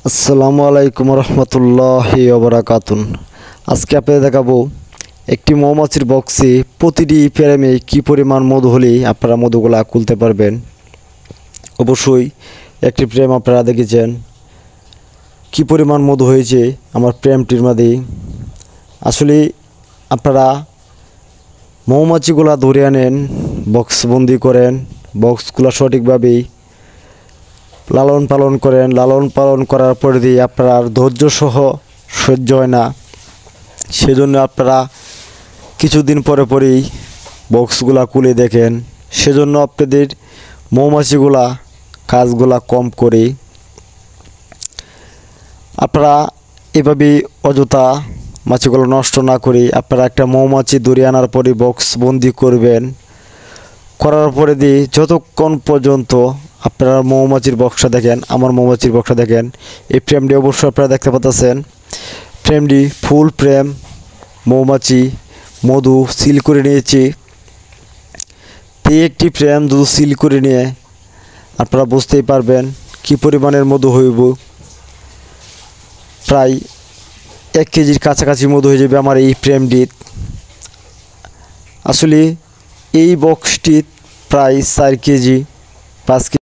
আসসালামু আলাইকুম রহমতুল্লাহি ওয়া বারাকাতুহু। আজকে আপনাদের দেখাবো একটি মৌমাছির বক্সে প্রতিটি ফ্রেমে কী পরিমাণ মধু হলে আপনারা মধুগুলা খুলতে পারবেন। অবশ্যই একটি ফ্রেম আপনারা দেখেছেন কী পরিমাণ মধু হয়েছে আমার ফ্রেমটির মধ্যে। আসলে আপনারা মৌমাছিগুলা ধরে আনেন, বক্সবন্দি করেন, বক্সগুলো সঠিকভাবেই লালন পালন করেন। লালন পালন করার পরে দিয়ে আপনার ধৈর্য সহ সহ্য হয় না, সেজন্য আপনারা কিছুদিন পরে পরেই বক্সগুলা খুলে দেখেন। সেজন্য আপনাদের মৌমাছিগুলা কাজগুলা কম করে আপনারা এভাবে অযথা মাছিগুলো নষ্ট না করে আপনারা একটা মৌমাছি ধরে আনার পরে বক্স বন্দি করবেন। করার পরে দিয়ে যতক্ষণ পর্যন্ত আপনারা মৌমাছির বক্সটা দেখেন, আমার মৌমাছির বক্সটা দেখেন, এই ফ্রেমটি অবশ্যই আপনারা দেখতে পাচ্ছেন। ফ্রেমটি ফুল ফ্রেম মৌমাছি মধু সিল করে নিয়েছি। তো একটি ফ্রেম যদি সিল করে নিয়ে আপনারা বুঝতেই পারবেন কী পরিমাণের মধু হইব। প্রায় 1 কেজির কাছাকাছি মধু হয়ে যাবে আমার এই ফ্রেমটি। আসলে এই বক্সটি প্রায় 4 কেজি 5 কেজি